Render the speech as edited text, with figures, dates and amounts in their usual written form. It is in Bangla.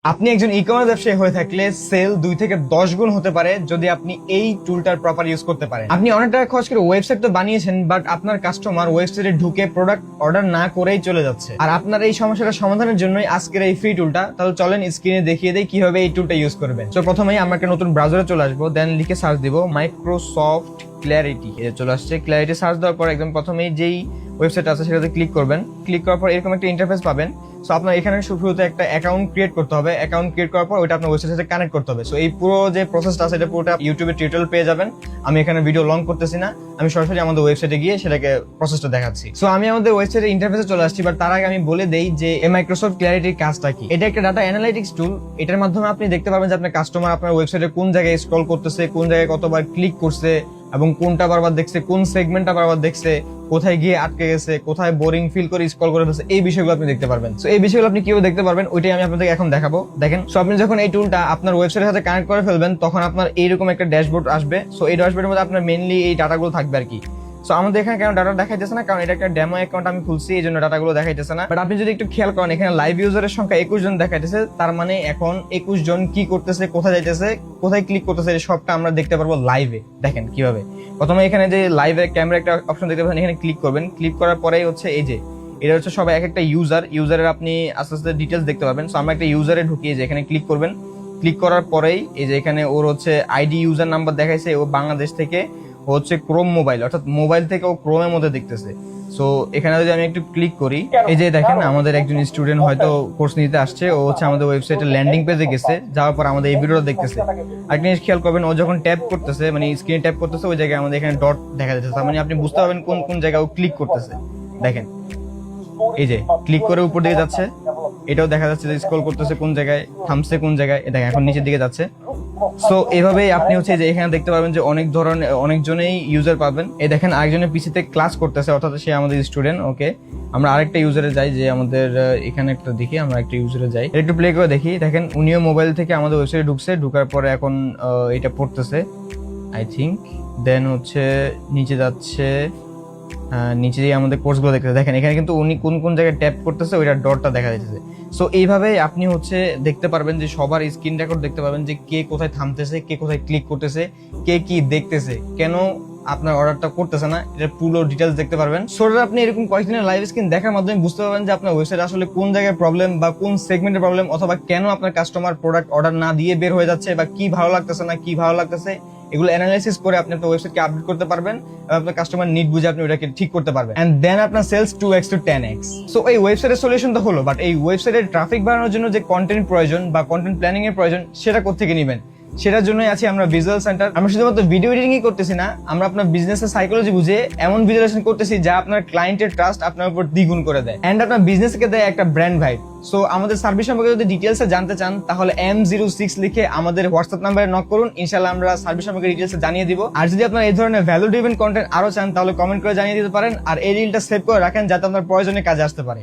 আপনি একজন ই-কমার্স ব্যবসায়ী হয়ে থাকলে সেল 2 থেকে 10 গুণ হতে পারে যদি আপনি এই টুলটার প্রপার ইউজ করতে পারেন। আপনি অনেক টাকা খরচ করে ওয়েবসাইট তো বানিয়েছেন, বাট আপনার কাস্টমার ওয়েবসাইটে ঢুকে প্রোডাক্ট অর্ডার না করেই চলে যাচ্ছে। আর আপনার এই সমস্যাটা সমাধানের জন্যই আজকের এই ফ্রি টুলটা। তাহলে চলেন স্ক্রিনে দেখিয়ে দেই কিভাবে এই টুলটা ইউজ করবেন। তো প্রথমেই আমরা একটা নতুন ব্রাউজারে চলে আসবো, দেন লিখে সার্চ দিব মাইক্রোসফট ক্ল্যারিটি। এটা চলে আসছে। ক্ল্যারিটি সার্চ দেওয়ার পর একদম প্রথমেই যেই ওয়েবসাইট আছে সেটাতে ক্লিক করবেন। ক্লিক করার পর এরকম একটা ইন্টারফেস পাবেন। সো আপনার এখানে শুরুতে একটা অ্যাকাউন্ট ক্রিয়েট করতে হবে। অ্যাকাউন্ট ক্রিয়েট করার পর ওইটা আপনার ওয়েবসাইটের সাথে কানেক্ট করতে হবে। সো এই পুরো যে প্রসেসটা আছে এটা পুরোটা ইউটিউবে টিউটোরিয়াল পেয়ে যাবেন। আমি এখানে ভিডিও লং করতেছি না, আমি সরাসরি আমাদের ওয়েবসাইটে গিয়ে সেটাকে প্রসেসটা দেখাচ্ছি। সো আমি আমাদের ওয়েবসাইটের ইন্টারফেসে চলে আসছি, বাট তার আগে আমি বলে দেই যে এই মাইক্রোসফট ক্ল্যারিটির কাজটা কি। এটা একটা ডাটা অ্যানালাইটিক্স টুল। এটার মাধ্যমে আপনি দেখতে পারবেন যে আপনার কাস্টমার আপনার ওয়েবসাইটে কোন জায়গায় স্ক্রল করতেছে, কোন জায়গায় কতবার ক্লিক করছে এবং কোনটা বারবার দেখছে, কোন সেগমেন্টটা বারবার দেখছে, কোথায় গিয়ে আটকে গেছে, কোথায় বোরিং ফিল করে স্ক্রল করে ফেলছে, এই বিষয়গুলো আপনি দেখতে পারবেন। সো এই বিষয়গুলো আপনি কিভাবে দেখতে পারবেন ওইটাই আমি আপনাদের এখন দেখাবো। দেখেন, সো আপনি যখন এই টুলটা আপনার ওয়েবসাইটের সাথে কানেক্ট করে ফেলবেন তখন আপনার এইরকম একটা ড্যাশবোর্ড আসবে। সো এই ড্যাশবোর্ডের মধ্যে আপনার মেইনলি এই ডাটাগুলো থাকবে আর কি। সো আমাদের এখানে কেন ডাটা দেখাইতেছে না, কারণ এটা একটা ডেমো অ্যাকাউন্ট আমি খুলছি, এই জন্য ডাটাগুলো দেখাইতেছে না। বাট আপনি যদি একটু খেয়াল করেন এখানে লাইভ ইউজারের সংখ্যা 21 জন দেখাইতেছে। তার মানে এখন 21 জন কি করতেছে, কোথায় যাইতেছে, কোথায় ক্লিক করতেছে, এই সবটা আমরা দেখতে পারবো লাইভে। দেখেন কিভাবে। প্রথমে এখানে যে লাইভে ক্যামেরা একটা অপশন দেখতে পাচ্ছেন, এখানে ক্লিক করবেন। ক্লিক করার পরেই হচ্ছে এই যে এটা হচ্ছে সবাই এক একটা ইউজারের আপনি আস্তে আস্তে ডিটেলস দেখতে পাবেন। সো আমরা একটা ইউজারে ঢুকিয়ে যে এখানে ক্লিক করবেন। ক্লিক করার পরেই এই যে এখানে ওর হচ্ছে আইডি ইউজার নাম্বার দেখাইছে, ও বাংলাদেশ থেকে, ও হচ্ছে ক্রোম মোবাইল, অর্থাৎ মোবাইল থেকে ও ক্রোমের মধ্যে দেখতেছে। সো এখানে যদি আমি একটু ক্লিক করি, এই যে দেখেন আমাদের একজন স্টুডেন্ট হয়তো কোর্স নিতে আসছে, ও হচ্ছে আমাদের ওয়েবসাইটের ল্যান্ডিং পেজে গেছে, যাওয়ার পর আমাদের এই ভিডিওটা দেখতেছে। আরেকটা জিনিস খেয়াল করবেন, ও যখন ট্যাপ করতেছে মানে স্ক্রিনে ট্যাপ করতেছে ওই জায়গায় আমাদের এখানে ডট দেখা যাচ্ছে। তার মানে আপনি বুঝতে পারবেন কোন কোন জায়গায় ও ক্লিক করতেছে। দেখেন এই যে ক্লিক করে উপর দিকে যাচ্ছে, এটাও দেখা যাচ্ছে যে স্ক্রল করতেছে কোন জায়গায়, থামছে কোন জায়গায়, দেখেন এখন নিচের দিকে যাচ্ছে। সো এইভাবেই আপনি হচ্ছে যে এখানে দেখতে পাবেন যে অনেক ধরনের অনেকজনেই ইউজার পাবেন। এই দেখেন আরেকজনের পিসিতে ক্লাস করতেছে, অর্থাৎ সে আমাদের স্টুডেন্ট। ওকে, আমরা আরেকটা ইউজারে যাই, যে আমাদের এখানে একটা দেখি, আমরা একটা ইউজারে যাই, একটু প্লে করে দেখি। দেখেন উনিও মোবাইল থেকে আমাদের ওয়েবসাইটে ঢুকছে, ঢুকার পরে এখন এটা পড়তেছে আই থিঙ্ক। দেন হচ্ছে নিচে যাচ্ছে, নিচে দিয়ে আমাদের কোর্সগুলো দেখতেছে। দেখেন এখানে কিন্তু উনি কোন কোন জায়গায় ট্যাপ করতেছে ওইটা ডটটা দেখা যাচ্ছে। সো এইভাবে আপনি হচ্ছে দেখতে পারবেন যে সবার স্ক্রিন রেকর্ড দেখতে পাবেন যে কে কোথায় থামতেছে, কে কোথায় ক্লিক করতেছে, কে কি দেখতেছে, কেন আপনার অর্ডারটা করতেছে না, এটা পুরো ডিটেলস দেখতে পারবেন। সো আপনি এরকম কয়েকদিনের লাইভ স্ক্রিন দেখার মাধ্যমে বুঝতে পারবেন যে আপনার ওয়েবসাইট আসলে কোন জায়গায় প্রবলেম বা কোন সেগমেন্টের প্রবলেম, অথবা কেন আপনার কাস্টমার প্রোডাক্ট অর্ডার না দিয়ে বের হয়ে যাচ্ছে, বা কি ভালো লাগতেছে না কি ভালো লাগতেছে, এগুলো অ্যানালাইসিস করে আপনি আপনার ওয়েবসাইটকে আপডেট করতে পারবেন এবং আপনার কাস্টমার নিড বুঝে আপনি ওটাকে ঠিক করতে পারবেন। এন্ড দেন আপনার sales 2x to 10x। So এই ওয়েবসাইটের সলিউশন তো হলো, বাট এই ওয়েবসাইটের ট্রাফিক বাড়ানোর জন্য যে কন্টেন্ট প্রয়োজন বা কন্টেন্ট প্ল্যানিং এর প্রয়োজন সেটা কোত্থেকে নেবেন, সেটার জন্যই আছি আমরা ভিজুয়াল সেন্টার। আমরা শুধুমাত্র ভিডিও এডিটিংই করতেছি না, আমরা আপনার বিজনেসের সাইকোলজি বুঝে এমন ভিজুয়ালাইজেশন করতেছি যা আপনার ক্লায়েন্টের ট্রাস্ট আপনার উপর দ্বিগুণ করে দেয় এন্ড আপনার বিজনেসকে দেয় একটা ব্র্যান্ড ভাইব। সো আমাদের সার্ভিস সম্পর্কে যদি ডিটেলসে জানতে চান তাহলে M06 লিখে আমাদের হোয়াটসঅ্যাপ নাম্বারে নক করুন, ইনশাআল্লাহ আমরা সার্ভিস সম্পর্কে ডিটেলসে জানিয়ে দিব। আর যদি আপনার এই ধরনের ভ্যালু ড্রিভেন কন্টেন্ট আরো চান তাহলে কমেন্ট করে জানিয়ে দিতে পারেন, আর এই রিলটা সেভ করে রাখেন যাতে আপনার প্রয়োজনে কাজে আসতে পারে।